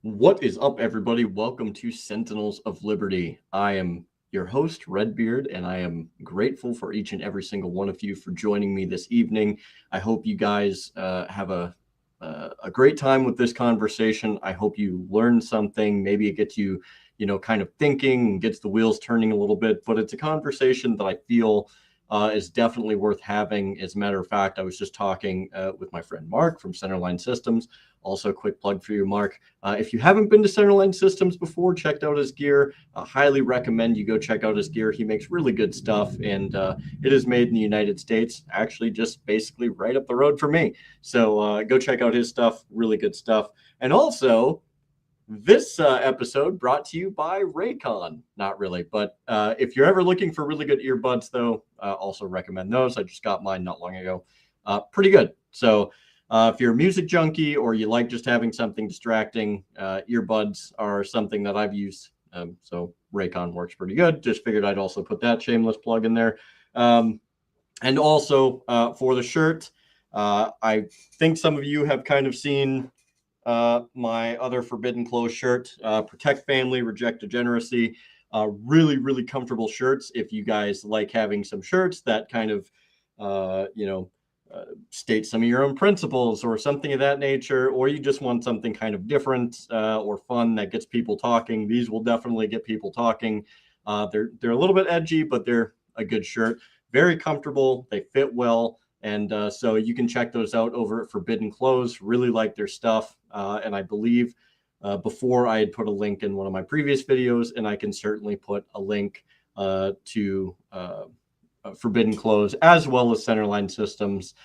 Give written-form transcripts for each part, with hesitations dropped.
What is up, everybody? Welcome to Sentinels of Liberty. I am your host, Redbeard, and I am grateful for each and every single one of you for joining me this evening. I hope you guys have a great time with this conversation. I hope you learn something. Maybe it gets you, kind of thinking and gets the wheels turning a little bit. But it's a conversation that I feel is definitely worth having. As a matter of fact, I was just talking with my friend Mark from Centerline Systems. Also, a quick plug for you, Mark. If you haven't been to Centerline Systems before, checked out his gear, highly recommend you go check out his gear. He makes really good stuff, and it is made in the United States, actually just basically right up the road for me. So go check out his stuff, really good stuff. And also, this episode brought to you by Raycon. Not really, but if you're ever looking for really good earbuds, though, also recommend those. I just got mine not long ago. Pretty good. So if you're a music junkie or you like just having something distracting, earbuds are something that I've used. So Raycon works pretty good. Just figured I'd also put that shameless plug in there. And also for the shirt, I think some of you have kind of seen my other Forbidden Clothes shirt, Protect Family, Reject Degeneracy. Really, really comfortable shirts. If you guys like having some shirts that kind of, state some of your own principles or something of that nature, or you just want something kind of different or fun that gets people talking, these will definitely get people talking. They're a little bit edgy, but they're a good shirt. Very comfortable. They fit well. And so you can check those out over at Forbidden Clothes. Really like their stuff. And I believe before I had put a link in one of my previous videos, and I can certainly put a link to Forbidden Clothes as well as Centerline Systems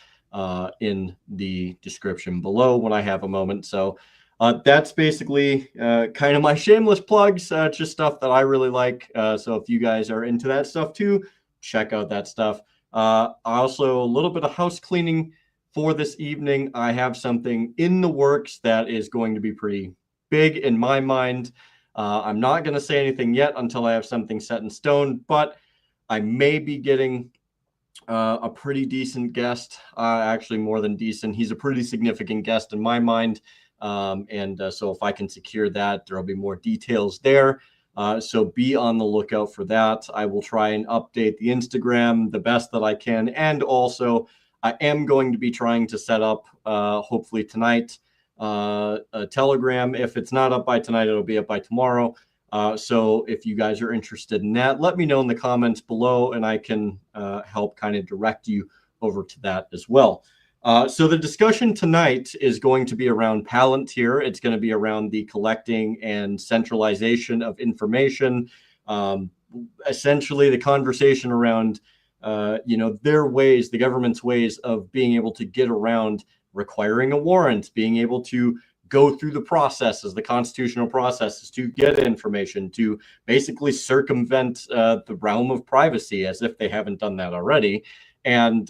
in the description below when I have a moment. So that's basically kind of my shameless plugs, just stuff that I really like. So if you guys are into that stuff too, check out that stuff. Also, a little bit of house cleaning for this evening. I have something in the works that is going to be pretty big in my mind. I'm not going to say anything yet until I have something set in stone, but I may be getting a pretty decent guest, actually more than decent. He's a pretty significant guest in my mind. So if I can secure that, there'll be more details there. So be on the lookout for that. I will try and update the Instagram the best that I can. And also, I am going to be trying to set up, hopefully tonight, a Telegram. If it's not up by tonight, it'll be up by tomorrow. So if you guys are interested in that, let me know in the comments below, and I can help kind of direct you over to that as well. So the discussion tonight is going to be around Palantir. It's going to be around the collecting and centralization of information. Essentially, the conversation around, their ways, the government's ways of being able to get around requiring a warrant, being able to go through the processes, the constitutional processes to get information, to basically circumvent the realm of privacy as if they haven't done that already. And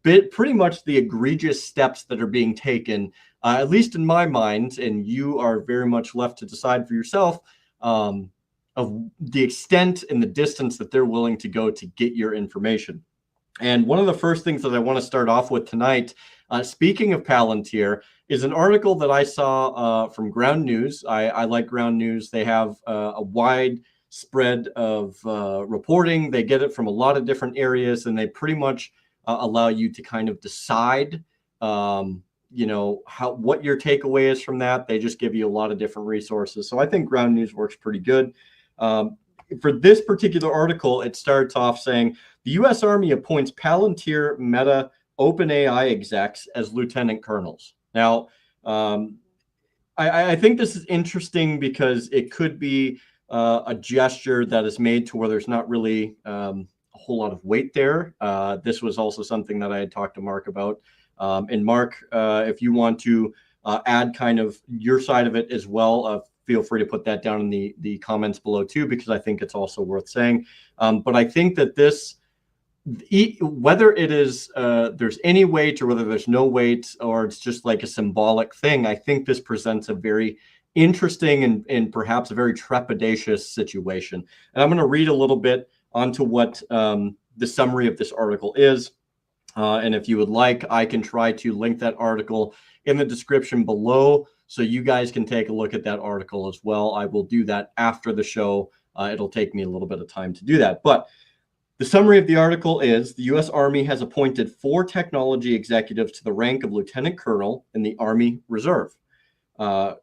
pretty much the egregious steps that are being taken, at least in my mind, and you are very much left to decide for yourself, of the extent and the distance that they're willing to go to get your information. And one of the first things that I want to start off with tonight, speaking of Palantir, is an article that I saw from Ground News. I like Ground News. They have a wide spread of reporting. They get it from a lot of different areas, and they pretty much allow you to kind of decide, what your takeaway is from that. They just give you a lot of different resources. So I think Ground News works pretty good. For this particular article, it starts off saying, the U.S. Army appoints Palantir, Meta, OpenAI execs as lieutenant colonels. Now, I think this is interesting because it could be a gesture that is made to where there's not really a whole lot of weight there. This was also something that I had talked to Mark about. And Mark, if you want to add kind of your side of it as well, feel free to put that down in the comments below too, because I think it's also worth saying. But I think that this, whether it is there's any weight or whether there's no weight or it's just like a symbolic thing, I think this presents a very interesting and perhaps a very trepidatious situation. And I'm going to read a little bit onto what the summary of this article is. And if you would like, I can try to link that article in the description below So you guys can take a look at that article as well. I will do that after the show. It'll take me a little bit of time to do that. But the summary of the article is the U.S. Army has appointed 4 technology executives to the rank of lieutenant colonel in the Army Reserve. Shyam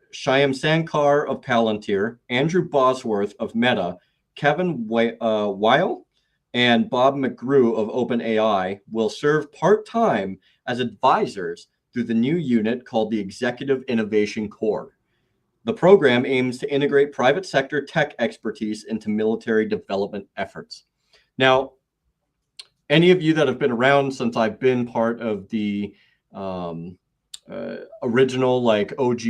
Sankar of Palantir, Andrew Bosworth of Meta, Kevin Weil, and Bob McGrew of OpenAI will serve part-time as advisors through the new unit called the Executive Innovation Corps. The program aims to integrate private sector tech expertise into military development efforts. Now, any of you that have been around since I've been part of the original, like OG,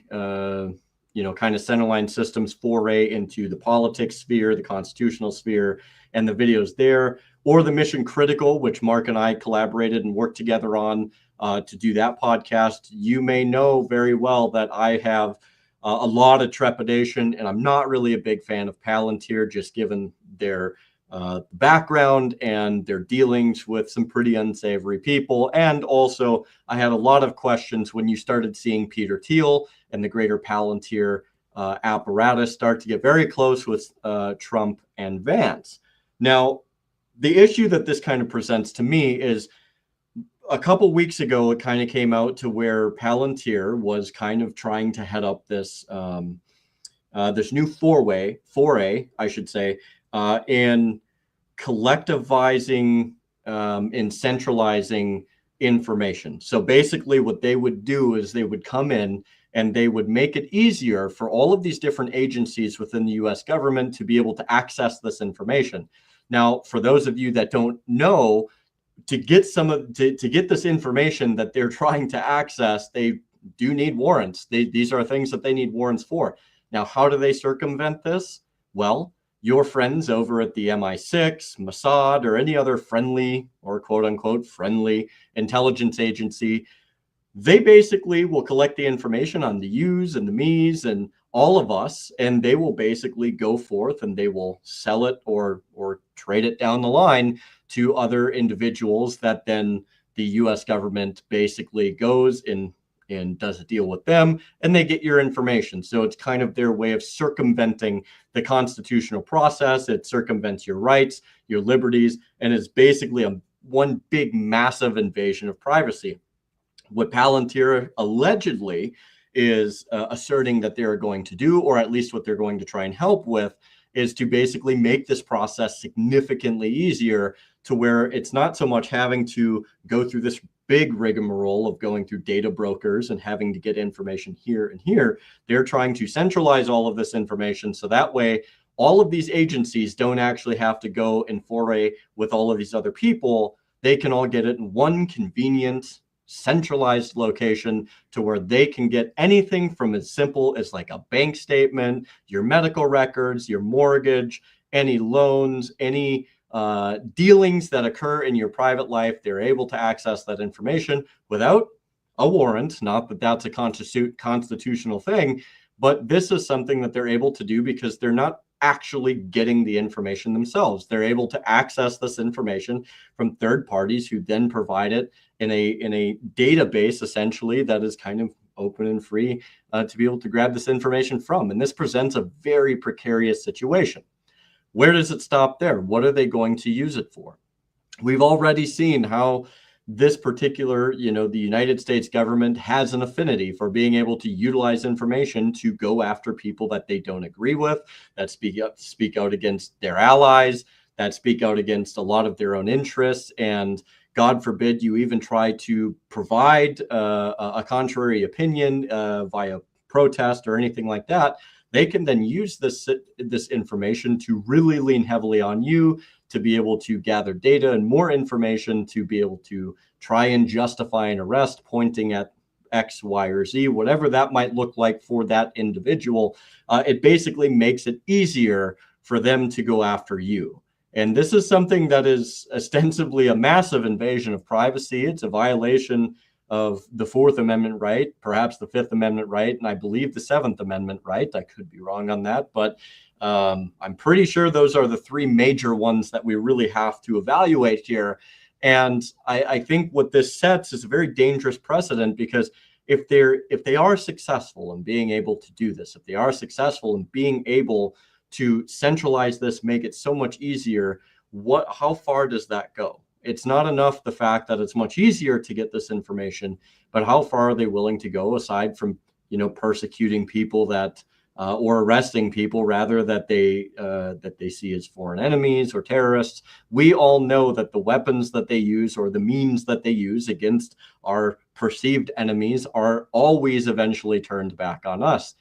kind of centerline systems foray into the politics sphere, the constitutional sphere, and the videos there, or the mission critical, which Mark and I collaborated and worked together on to do that podcast, you may know very well that I have a lot of trepidation, and I'm not really a big fan of Palantir, just given their background and their dealings with some pretty unsavory people. And also, I had a lot of questions when you started seeing Peter Thiel and the greater Palantir apparatus start to get very close with Trump and Vance. Now, the issue that this kind of presents to me is a couple weeks ago, it kind of came out to where Palantir was kind of trying to head up this this new foray, I should say, in collectivizing and centralizing information. So basically what they would do is they would come in and they would make it easier for all of these different agencies within the US government to be able to access this information. Now, for those of you that don't know, to get to get this information that they're trying to access, they do need warrants. These are things that they need warrants for. Now, how do they circumvent this? Well, your friends over at the MI6, Mossad, or any other friendly or quote unquote friendly intelligence agency, they basically will collect the information on the yous and the me's and all of us, and they will basically go forth and they will sell it or trade it down the line to other individuals that then the US government basically goes and does a deal with them, and they get your information. So it's kind of their way of circumventing the constitutional process. It circumvents your rights, your liberties, and is basically one big massive invasion of privacy. What Palantir allegedly is asserting that they're going to do, or at least what they're going to try and help with, is to basically make this process significantly easier, to where it's not so much having to go through this big rigmarole of going through data brokers and having to get information here and here. They're trying to centralize all of this information, so that way all of these agencies don't actually have to go and foray with all of these other people. They can all get it in one convenient, centralized location, to where they can get anything from as simple as like a bank statement, your medical records, your mortgage, any loans, any dealings that occur in your private life. They're able to access that information without a warrant. Not that that's a constitutional thing, but this is something that they're able to do because they're not actually getting the information themselves. They're able to access this information from third parties who then provide it in a database, essentially, that is kind of open and free to be able to grab this information from. And this presents a very precarious situation. Where does it stop there? What are they going to use it for? We've already seen how this particular, the United States government has an affinity for being able to utilize information to go after people that they don't agree with, that speak out against their allies, that speak out against a lot of their own interests. And God forbid you even try to provide a contrary opinion via protest or anything like that. They can then use this information to really lean heavily on you, to be able to gather data and more information, to be able to try and justify an arrest pointing at X, Y, or Z, whatever that might look like for that individual. It basically makes it easier for them to go after you. And this is something that is ostensibly a massive invasion of privacy. It's a violation of the Fourth Amendment right, perhaps the Fifth Amendment right, and I believe the Seventh Amendment right. I could be wrong on that, but I'm pretty sure those are the three major ones that we really have to evaluate here. And I think what this sets is a very dangerous precedent, because if they are successful in being able to do this, if they are successful in being able to centralize this, make it so much easier, how far does that go? It's not enough the fact that it's much easier to get this information, but how far are they willing to go, aside from, persecuting people that or arresting people rather that they see as foreign enemies or terrorists? We all know that the weapons that they use, or the means that they use against our perceived enemies, are always eventually turned back on us.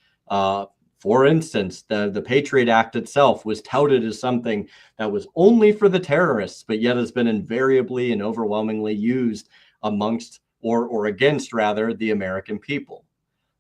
For instance, the Patriot Act itself was touted as something that was only for the terrorists, but yet has been invariably and overwhelmingly used amongst, or against rather, the American people.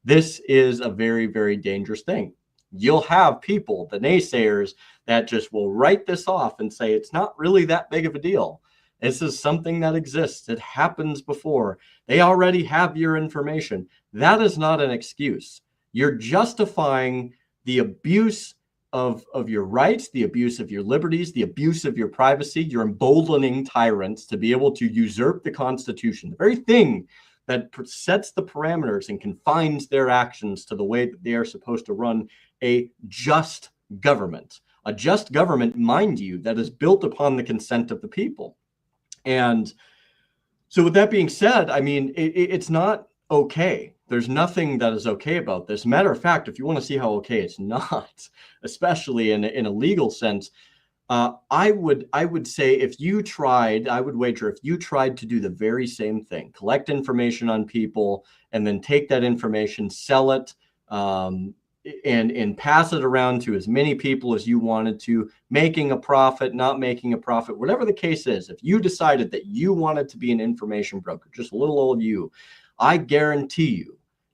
This is a very, very dangerous thing. You'll have people, the naysayers, that just will write this off and say it's not really that big of a deal. This is something that exists. It happens before. They already have your information. That is not an excuse. You're justifying the abuse of your rights, the abuse of your liberties, the abuse of your privacy. You're emboldening tyrants to be able to usurp the Constitution, the very thing that sets the parameters and confines their actions to the way that they are supposed to run a just government. A just government, mind you, that is built upon the consent of the people. And so with that being said, I mean, it's not okay. There's nothing that is okay about this. Matter of fact, if you want to see how okay it's not, especially in a legal sense, I would say if you tried, I would wager if you tried to do the very same thing, collect information on people and then take that information, sell it, and pass it around to as many people as you wanted to, making a profit, not making a profit, whatever the case is, if you decided that you wanted to be an information broker, just little old you, I guarantee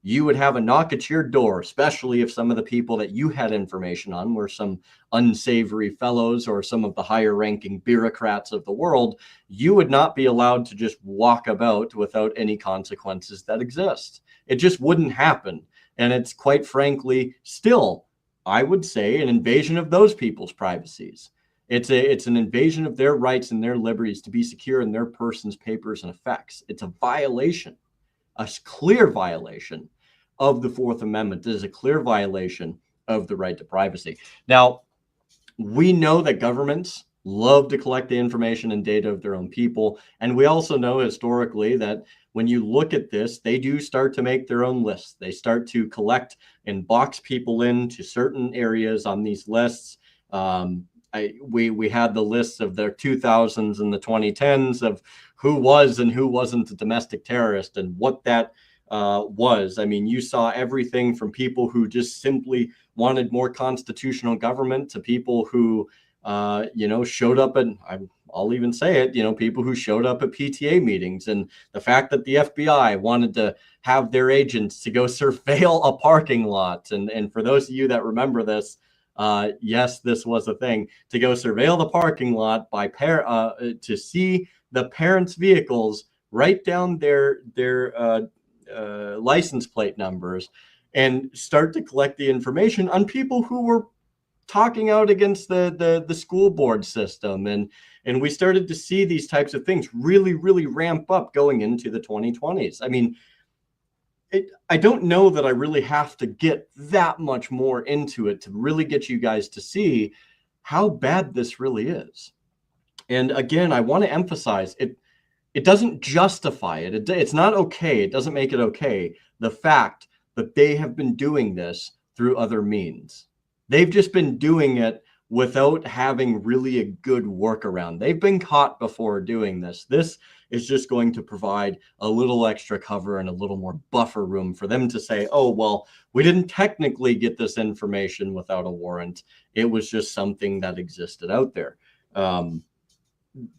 you would have a knock at your door, especially if some of the people that you had information on were some unsavory fellows or some of the higher ranking bureaucrats of the world. You would not be allowed to just walk about without any consequences that exist. It just wouldn't happen. And it's quite frankly still, I would say, an invasion of those people's privacies. It's an invasion of their rights and their liberties to be secure in their persons, papers, and effects. It's a violation. A clear violation of the Fourth Amendment. This is a clear violation of the right to privacy. Now, we know that governments love to collect the information and data of their own people. And we also know historically that when you look at this, they do start to make their own lists. They start to collect and box people into certain areas on these lists. We had the lists of the 2000s and the 2010s of who was and who wasn't a domestic terrorist and what that was. I mean, you saw everything from people who just simply wanted more constitutional government to people who, showed up at, I'll even say it, people who showed up at PTA meetings. And the fact that the FBI wanted to have their agents to go surveil a parking lot. And for those of you that remember this, yes, this was a thing, to go surveil the parking lot by to see the parents' vehicles, write down their license plate numbers, and start to collect the information on people who were talking out against the school board system. And we started to see these types of things really, really ramp up going into the 2020s. I mean, I don't know that I really have to get that much more into it to really get you guys to see how bad this really is. And again, I want to emphasize it doesn't justify it. It's not okay. It doesn't make it okay. The fact that they have been doing this through other means. They've just been doing it without having really a good workaround. They've been caught before doing this. This is just going to provide a little extra cover and a little more buffer room for them to say, oh, well, we didn't technically get this information without a warrant. It was just something that existed out there.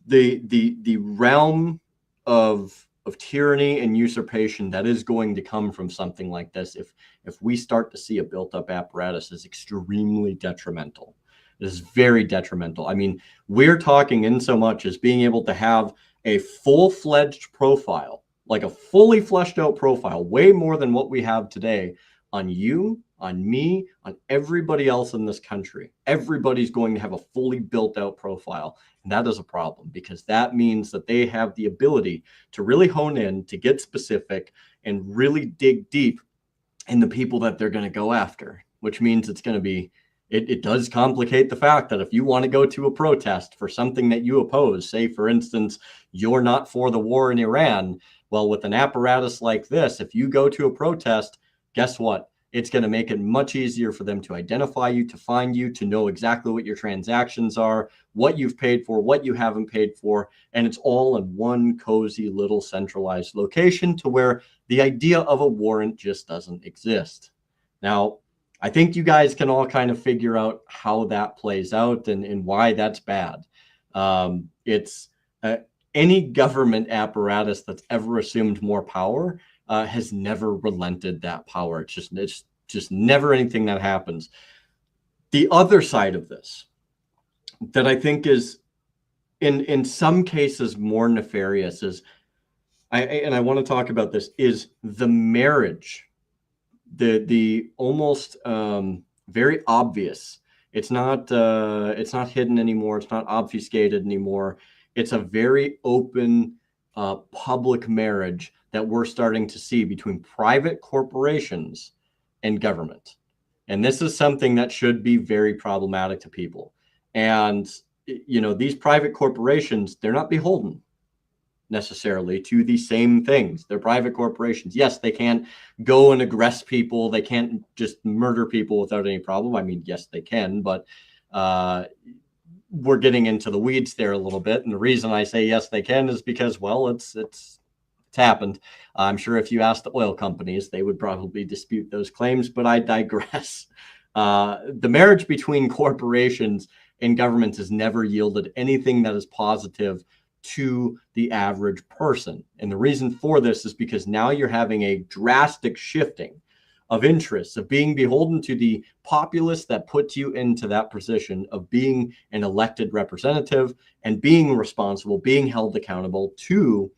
The realm of tyranny and usurpation that is going to come from something like this, if we start to see a built-up apparatus, is extremely detrimental. It is very detrimental. I mean, we're talking in so much as being able to have a full-fledged profile, like a fully fleshed out profile, way more than what we have today on you, on me, on everybody else in this country. Everybody's going to have a fully built out profile. And that is a problem, because that means that they have the ability to really hone in, to get specific, and really dig deep in the people that they're going to go after, which means it's going to be, it does complicate the fact that if you want to go to a protest for something that you oppose, say, for instance, you're not for the war in Iran, well, with an apparatus like this, if you go to a protest, guess what? It's going to make it much easier for them to identify you, to find you, to know exactly what your transactions are, what you've paid for, what you haven't paid for. And it's all in one cozy little centralized location, to where the idea of a warrant just doesn't exist. Now, I think you guys can all kind of figure out how that plays out and why that's bad. It's any government apparatus that's ever assumed more power has never relented that power. It's just never anything that happens. The other side of this that I think is in some cases more nefarious is, I want to talk about this, is the marriage, the almost very obvious. It's not hidden anymore. It's not obfuscated anymore. It's a very open public marriage that we're starting to see between private corporations and government. And this is something that should be very problematic to people. And, you know, these private corporations, they're not beholden necessarily to the same things. They're private corporations. Yes, they can't go and aggress people. They can't just murder people without any problem. I mean, yes, they can, but we're getting into the weeds there a little bit. And the reason I say yes, they can is because, well, it's happened. I'm sure if you asked the oil companies, they would probably dispute those claims, but I digress. The marriage between corporations and governments has never yielded anything that is positive to the average person. And the reason for this is because now you're having a drastic shifting of interests, of being beholden to the populace that puts you into that position of being an elected representative and being responsible, being held accountable, to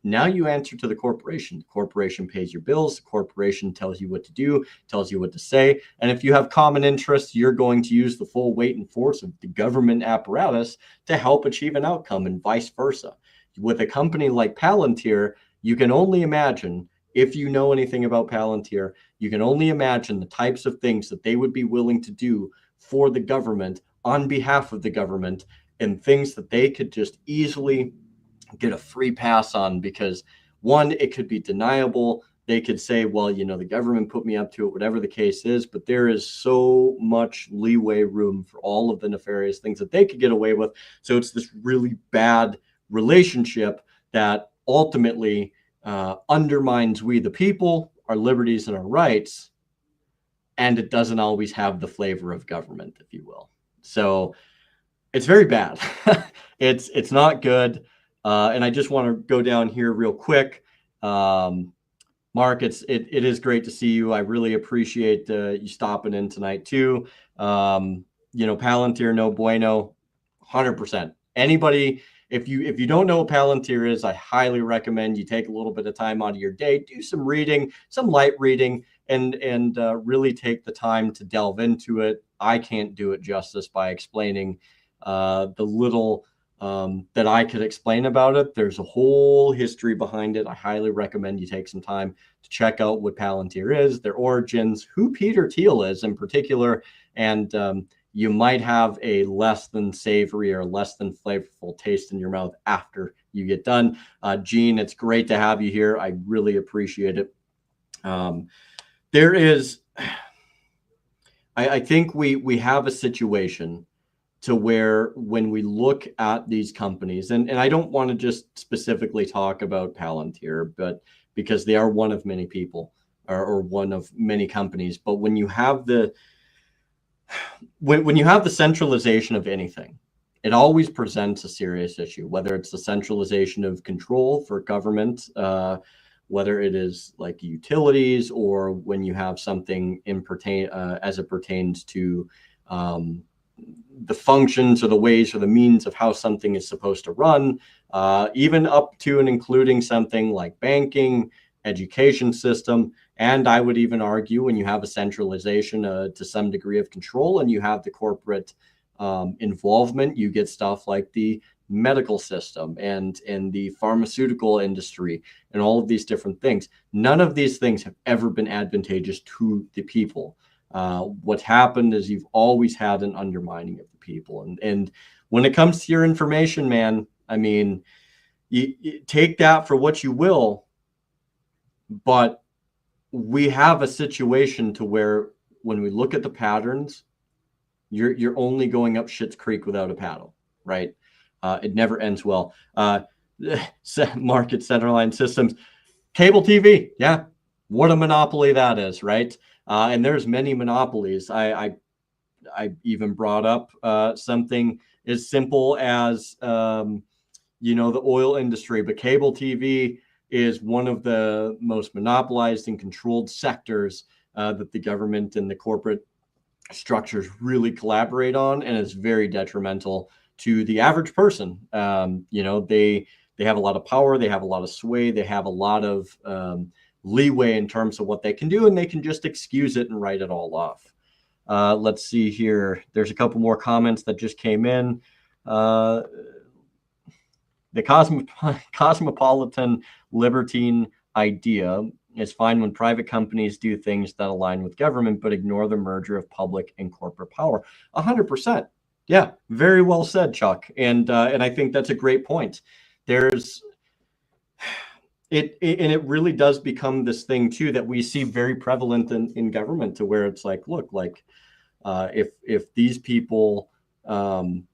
now you answer to the corporation. The corporation pays your bills. The corporation tells you what to do, tells you what to say. And if you have common interests, you're going to use the full weight and force of the government apparatus to help achieve an outcome, and vice versa. With a company like Palantir, you can only imagine, if you know anything about Palantir, you can only imagine the types of things that they would be willing to do for the government, on behalf of the government, and things that they could just easily get a free pass on, because one, it could be deniable. They could say, well, you know, the government put me up to it, whatever the case is, but there is so much leeway room for all of the nefarious things that they could get away with. So it's this really bad relationship that ultimately undermines we the people, our liberties and our rights, and it doesn't always have the flavor of government, if you will. So it's very bad. It's not good. And I just want to go down here real quick. Mark, it is great to see you. I really appreciate you stopping in tonight too. You know, Palantir, no bueno, 100%. Anybody, if you don't know what Palantir is, I highly recommend you take a little bit of time out of your day, do some reading, some light reading, and really take the time to delve into it. I can't do it justice by explaining the little that I could explain about it. There's a whole history behind it. I highly recommend you take some time to check out what Palantir is, their origins, who Peter Thiel is in particular, and you might have a less than savory or less than flavorful taste in your mouth after you get done. Gene, it's great to have you here. I really appreciate it. There is, I think we have a situation to where when we look at these companies, and I don't want to just specifically talk about Palantir, but because they are one of many people or one of many companies, but when you have the centralization of anything, it always presents a serious issue, whether it's the centralization of control for government, whether it is like utilities, or when you have something as it pertains to the functions or the ways or the means of how something is supposed to run, even up to and including something like banking, education system. And I would even argue when you have a centralization to some degree of control and you have the corporate involvement, you get stuff like the medical system and the pharmaceutical industry and all of these different things. None of these things have ever been advantageous to the people. What happened is you've always had an undermining of the people. And when it comes to your information, man, I mean, you take that for what you will, but we have a situation to where when we look at the patterns, you're only going up shit's creek without a paddle, right? It never ends well. Market centerline systems, cable TV, yeah, what a monopoly that is, right? And there's many monopolies. I even brought up something as simple as the oil industry, but cable TV is one of the most monopolized and controlled sectors that the government and the corporate structures really collaborate on, and it's very detrimental to the average person. They have a lot of power, they have a lot of sway, they have a lot of leeway in terms of what they can do, and they can just excuse it and write it all off. Let's see here. There's a couple more comments that just came in. The cosmopolitan libertine idea is fine when private companies do things that align with government, but ignore the merger of public and corporate power. 100%. Yeah, very well said, Chuck. And I think that's a great point. It really does become this thing too that we see very prevalent in government, to where it's like, look, like if these people do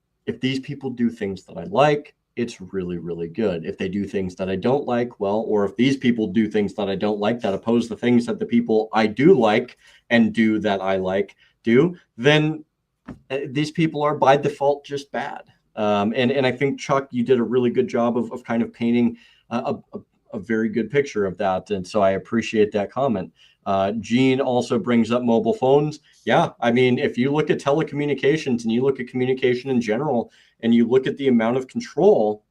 things that I like, it's really, really good. If they do things that I don't like, well, or if these people do things that I don't like that oppose the things that the people I do like and do that I like do, then these people are by default just bad. And I think, Chuck, you did a really good job of kind of painting a very good picture of that. And so I appreciate that comment. Gene also brings up mobile phones. Yeah, I mean, if you look at telecommunications and you look at communication in general, and you look at the amount of control,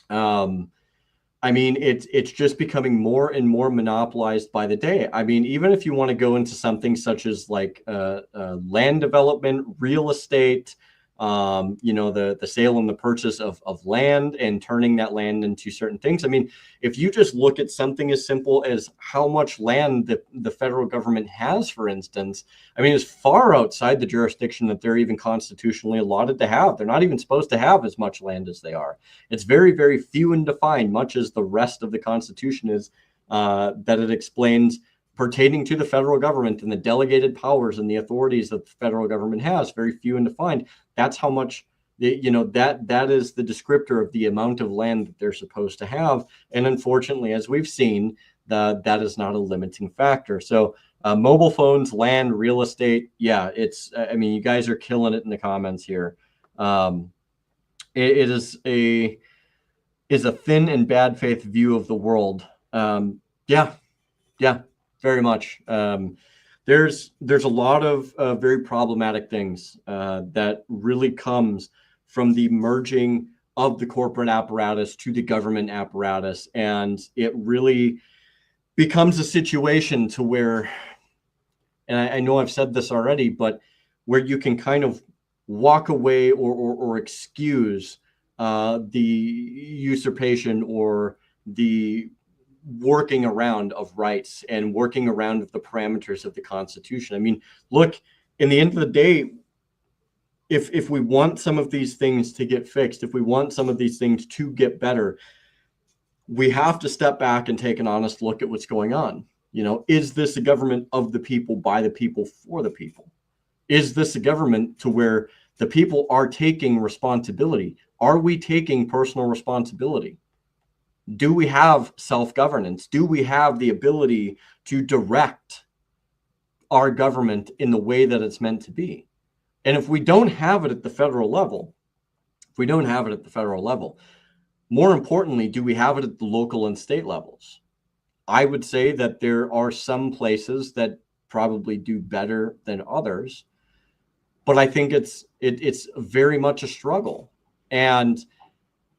I mean, it's just becoming more and more monopolized by the day. I mean, even if you want to go into something such as like land development, real estate, the sale and the purchase of land and turning that land into certain things. I mean, if you just look at something as simple as how much land the federal government has, for instance, I mean, it's far outside the jurisdiction that they're even constitutionally allotted to have. They're not even supposed to have as much land as they are. It's very, very few and defined, much as the rest of the Constitution is, that it explains pertaining to the federal government and the delegated powers and the authorities that the federal government has, very few and defined. That's how much, that is the descriptor of the amount of land that they're supposed to have. And unfortunately, as we've seen, that is not a limiting factor. So mobile phones, land, real estate. Yeah, I mean, you guys are killing it in the comments here. It is a thin and bad faith view of the world. Yeah. Very much. There's a lot of very problematic things that really comes from the merging of the corporate apparatus to the government apparatus, and it really becomes a situation to where, and I know I've said this already, but where you can kind of walk away or excuse the usurpation or the working around of rights and working around of the parameters of the Constitution. I mean, look, in the end of the day, if we want some of these things to get fixed, if we want some of these things to get better, we have to step back and take an honest look at what's going on. Is this a government of the people, by the people, for the people? Is this a government to where the people are taking responsibility? Are we taking personal responsibility? Do we have self-governance? Do we have the ability to direct our government in the way that it's meant to be? And if we don't have it at the federal level, more importantly, do we have it at the local and state levels? I would say that there are some places that probably do better than others, but I think it's very much a struggle. And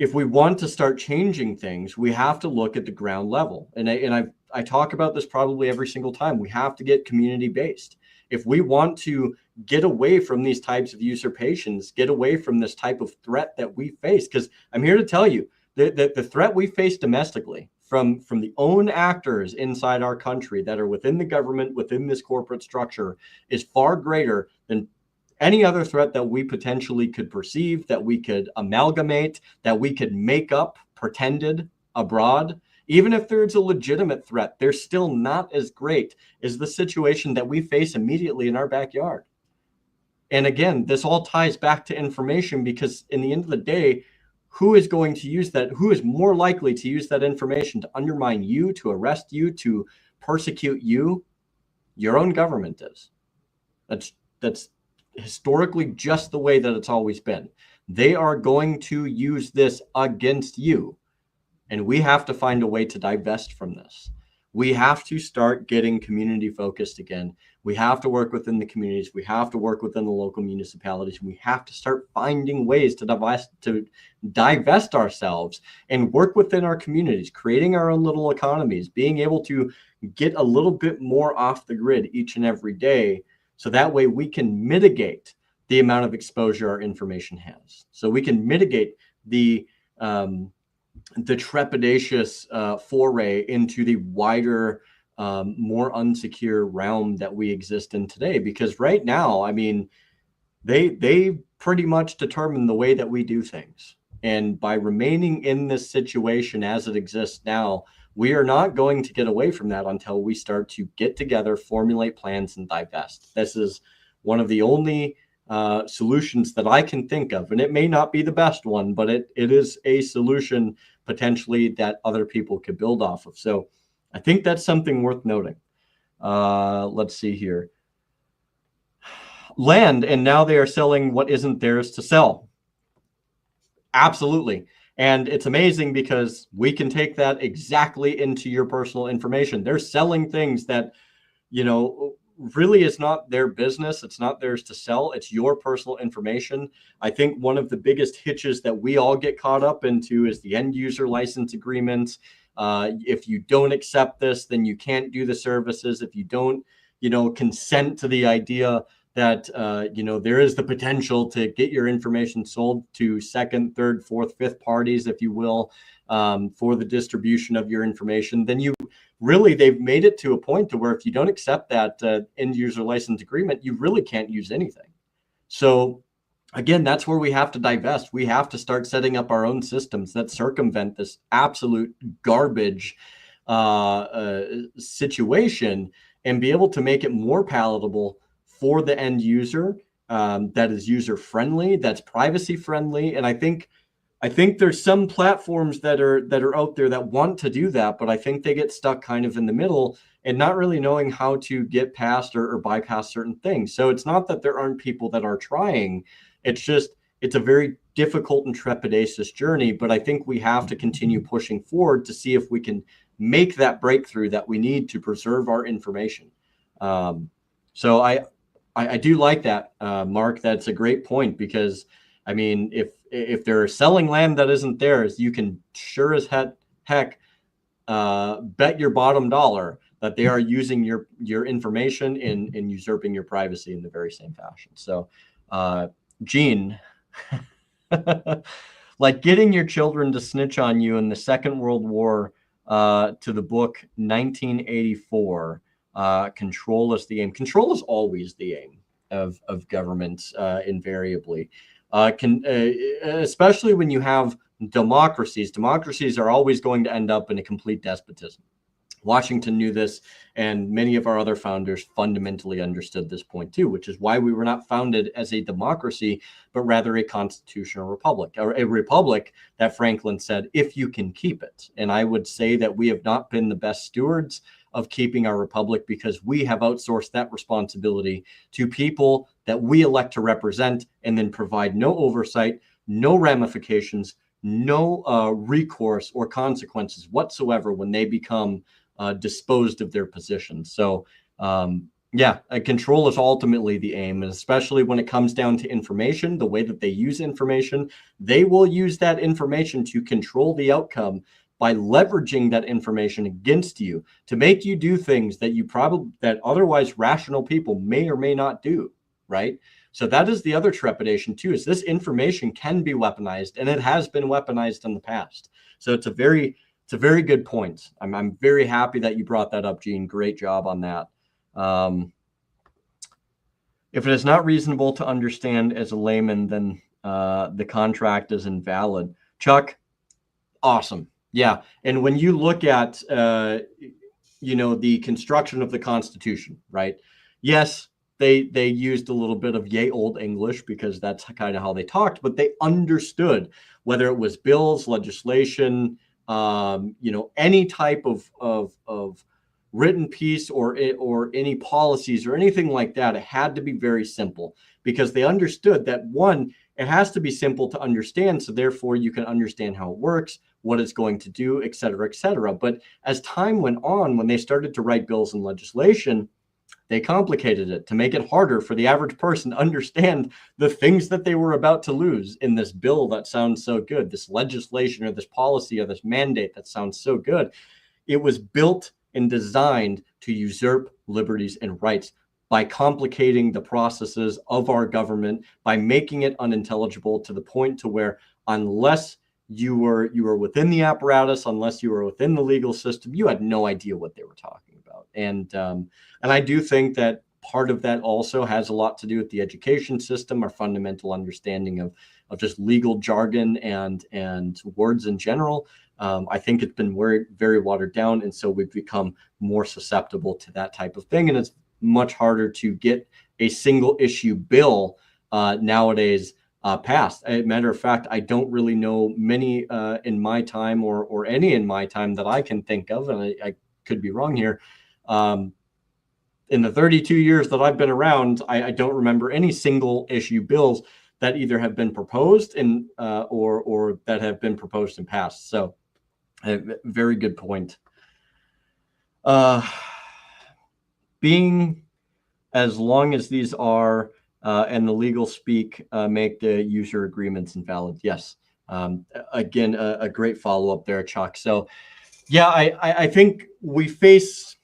if we want to start changing things, we have to look at the ground level. And I talk about this probably every single time. We have to get community based. If we want to get away from these types of usurpations, get away from this type of threat that we face, because I'm here to tell you that the threat we face domestically from the own actors inside our country that are within the government, within this corporate structure, is far greater than any other threat that we potentially could perceive, that we could amalgamate, that we could make up pretended abroad. Even if there's a legitimate threat, they're still not as great as the situation that we face immediately in our backyard. And again, this all ties back to information, because in the end of the day, who is going to use that? Who is more likely to use that information to undermine you, to arrest you, to persecute you? Your own government is. That's historically just the way that it's always been. They are going to use this against you. And we have to find a way to divest from this. We have to start getting community focused again. We have to work within the communities. We have to work within the local municipalities. We have to start finding ways to divest ourselves and work within our communities, creating our own little economies, being able to get a little bit more off the grid each and every day. So that way we can mitigate the amount of exposure our information has. So we can mitigate the trepidatious foray into the wider, more unsecure realm that we exist in today. Because right now, I mean, they pretty much determine the way that we do things. And by remaining in this situation as it exists now, we are not going to get away from that until we start to get together, formulate plans, and divest. This is one of the only solutions that I can think of. And it may not be the best one, but it is a solution potentially that other people could build off of. So I think that's something worth noting. Let's see here. Land, and now they are selling what isn't theirs to sell. Absolutely. And it's amazing because we can take that exactly into your personal information. They're selling things that, you know, really is not their business. It's not theirs to sell. It's your personal information. I think one of the biggest hitches that we all get caught up into is the end user license agreements. If you don't accept this, then you can't do the services. If you don't, you know, consent to the idea that, you know, there is the potential to get your information sold to second, third, fourth, fifth parties, if you will, for the distribution of your information, then you really, they've made it to a point to where if you don't accept that end user license agreement, you really can't use anything. So again, that's where we have to divest. We have to start setting up our own systems that circumvent this absolute garbage situation and be able to make it more palatable for the end user, that is user friendly, that's privacy friendly. And I think there's some platforms that are out there that want to do that, but I think they get stuck kind of in the middle and not really knowing how to get past or bypass certain things. So it's not that there aren't people that are trying. It's just, it's a very difficult and trepidatious journey, but I think we have to continue pushing forward to see if we can make that breakthrough that we need to preserve our information. So I do like that, Mark. That's a great point, because I mean, if they're selling land that isn't theirs, you can sure as heck bet your bottom dollar that they are using your information and usurping your privacy in the very same fashion. So, Gene, like getting your children to snitch on you in the Second World War, to the book 1984. Control is the aim. Control is always the aim of governments, invariably. Especially when you have democracies. Democracies are always going to end up in a complete despotism. Washington knew this, and many of our other founders fundamentally understood this point too, which is why we were not founded as a democracy, but rather a constitutional republic, or a republic that Franklin said, if you can keep it. And I would say that we have not been the best stewards of keeping our republic, because we have outsourced that responsibility to people that we elect to represent and then provide no oversight, no ramifications, no recourse or consequences whatsoever when they become disposed of their positions. So yeah, control is ultimately the aim, and especially when it comes down to information, the way that they use information, they will use that information to control the outcome by leveraging that information against you to make you do things that otherwise rational people may or may not do, right? So that is the other trepidation too, is this information can be weaponized, and it has been weaponized in the past. So it's a very good point. I'm very happy that you brought that up, Gene. Great job on that. If it is not reasonable to understand as a layman, then the contract is invalid. Chuck, awesome. Yeah. And when you look at, the construction of the Constitution, right? Yes, they used a little bit of yay old English because that's kind of how they talked, but they understood whether it was bills, legislation, any type of written piece or any policies or anything like that. It had to be very simple because they understood that, one, it has to be simple to understand. So therefore you can understand how it works, what it's going to do, et cetera, et cetera. But as time went on, when they started to write bills and legislation, they complicated it to make it harder for the average person to understand the things that they were about to lose in this bill that sounds so good, this legislation or this policy or this mandate that sounds so good. It was built and designed to usurp liberties and rights by complicating the processes of our government, by making it unintelligible to the point to where unless you were within the apparatus, unless you were within the legal system, you had no idea what they were talking about. And I do think that part of that also has a lot to do with the education system, our fundamental understanding of just legal jargon and words in general. I think it's been very, very watered down. And so we've become more susceptible to that type of thing. And it's much harder to get a single issue bill nowadays passed. As a matter of fact, I don't really know many in my time or any in my time that I can think of, and I could be wrong here. In the 32 years that I've been around, I don't remember any single issue bills that either have been proposed or that have been proposed and passed. So a very good point. Being as long as these are and the legal speak make the user agreements invalid. Yes. Again, a great follow-up there, Chuck. So yeah, I think we face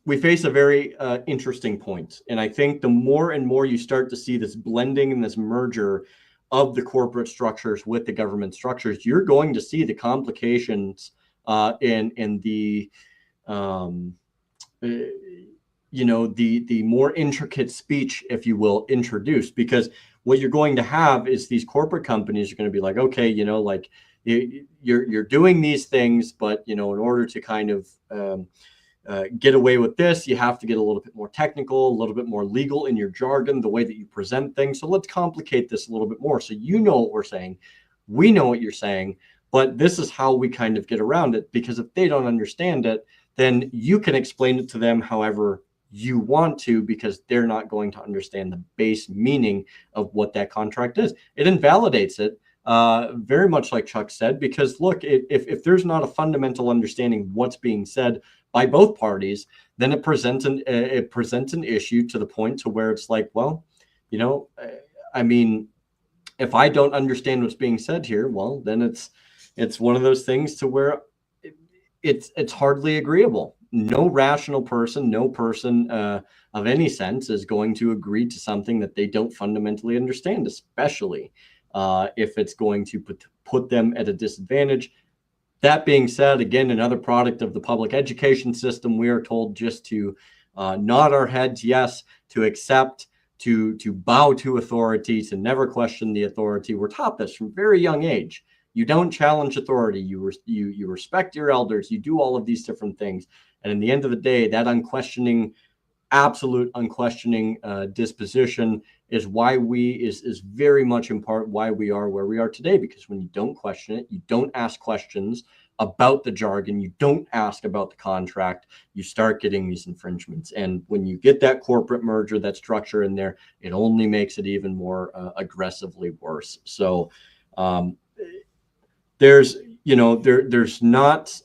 a very interesting point. And I think the more and more you start to see this blending and this merger of the corporate structures with the government structures, you're going to see the complications in the the more intricate speech, if you will, introduced. Because what you're going to have is these corporate companies are going to be like, okay, like you're doing these things, but in order to kind of get away with this, you have to get a little bit more technical, a little bit more legal in your jargon, the way that you present things. So let's complicate this a little bit more. So you know what we're saying, we know what you're saying, but this is how we kind of get around it. Because if they don't understand it, then you can explain it to them however you want to, because they're not going to understand the base meaning of what that contract is. It invalidates it, very much like Chuck said, because look, if there's not a fundamental understanding of what's being said by both parties, then it presents an issue to the point to where it's like, well, I mean, if I don't understand what's being said here, well, then it's one of those things to where it's hardly agreeable. No rational person, no person of any sense is going to agree to something that they don't fundamentally understand, especially if it's going to put them at a disadvantage. That being said, again, another product of the public education system, we are told just to nod our heads, yes, to accept, to bow to authority, to never question the authority. We're taught this from a very young age. You don't challenge authority. You respect your elders. You do all of these different things. And in the end of the day, that absolute unquestioning disposition is why is very much in part why we are where we are today. Because when you don't question it, you don't ask questions about the jargon, you don't ask about the contract, you start getting these infringements. And when you get that corporate merger, that structure in there, it only makes it even more aggressively worse. So there's not,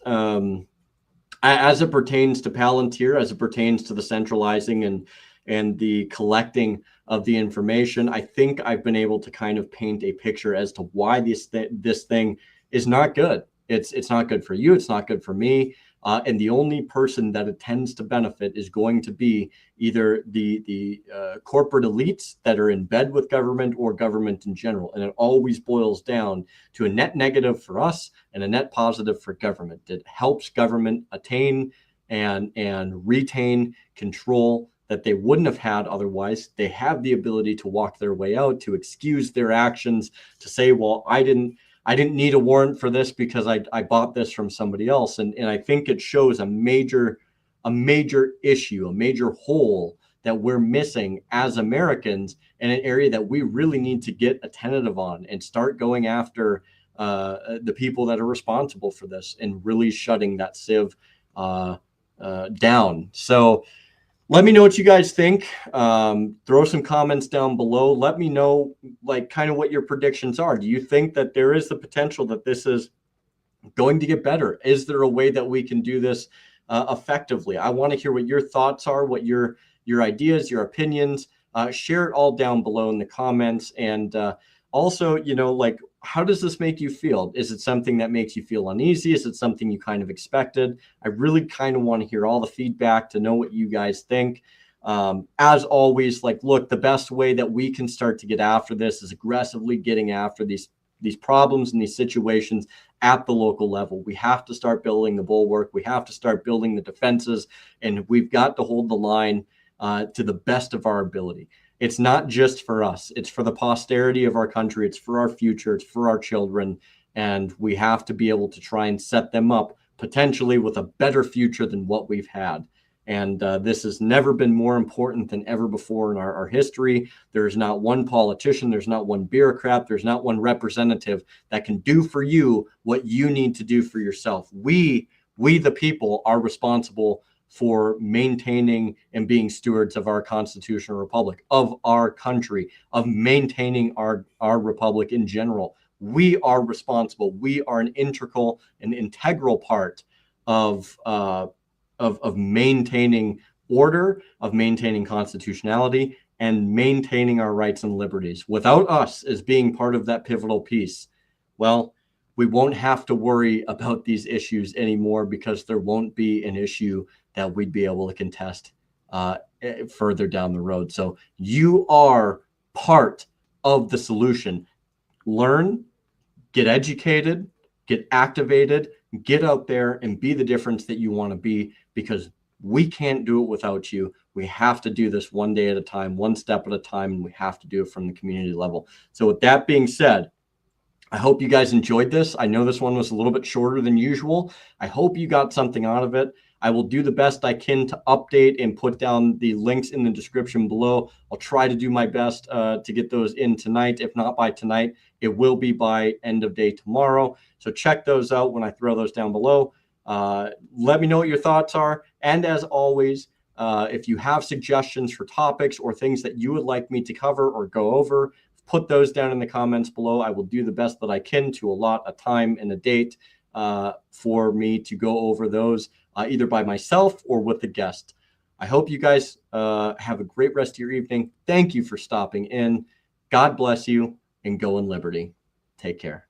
as it pertains to Palantir, as it pertains to the centralizing and the collecting of the information, I think I've been able to kind of paint a picture as to why this thing is not good. It's not good for you. It's not good for me. And the only person that it tends to benefit is going to be either the corporate elites that are in bed with government or government in general. And it always boils down to a net negative for us and a net positive for government. It helps government attain and retain control that they wouldn't have had otherwise. They have the ability to walk their way out, to excuse their actions, to say, well, I didn't need a warrant for this because I bought this from somebody else. And I think it shows a major issue, a major hole that we're missing as Americans, in an area that we really need to get attentive on and start going after the people that are responsible for this and really shutting that sieve down. So let me know what you guys think. Throw some comments down below. Let me know like kind of what your predictions are. Do you think that there is the potential that this is going to get better? Is there a way that we can do this effectively? I want to hear what your thoughts are, what your ideas, your opinions. Share it all down below in the comments. And also, you know, like, how does this make you feel? Is it something that makes you feel uneasy? Is it something you kind of expected? I really kind of want to hear all the feedback to know what you guys think. As always, like, look, the best way that we can start to get after this is aggressively getting after these problems and these situations at the local level. We have to start building the bulwark. We have to start building the defenses, and we've got to hold the line to the best of our ability. It's not just for us. It's for the posterity of our country. It's for our future. It's for our children. And we have to be able to try and set them up potentially with a better future than what we've had. And this has never been more important than ever before in our history. There's not one politician. There's not one bureaucrat. There's not one representative that can do for you what you need to do for yourself. We the people, are responsible for maintaining and being stewards of our constitutional republic, of our country, of maintaining our republic in general. We are responsible. We are an integral part of maintaining order, of maintaining constitutionality, and maintaining our rights and liberties. Without us as being part of that pivotal piece, well, we won't have to worry about these issues anymore, because there won't be an issue that we'd be able to contest further down the road. So you are part of the solution. Learn, get educated, get activated, get out there and be the difference that you want to be, because we can't do it without you. We have to do this one day at a time, one step at a time, and we have to do it from the community level. So with that being said, I hope you guys enjoyed this. I know this one was a little bit shorter than usual. I hope you got something out of it. I will do the best I can to update and put down the links in the description below. I'll try to do my best to get those in tonight. If not by tonight, it will be by end of day tomorrow. So check those out when I throw those down below. Let me know what your thoughts are. And as always, if you have suggestions for topics or things that you would like me to cover or go over, put those down in the comments below. I will do the best that I can to allot a time and a date for me to go over those, either by myself or with the guest. I hope you guys have a great rest of your evening. Thank you for stopping in. God bless you, and go in liberty. Take care.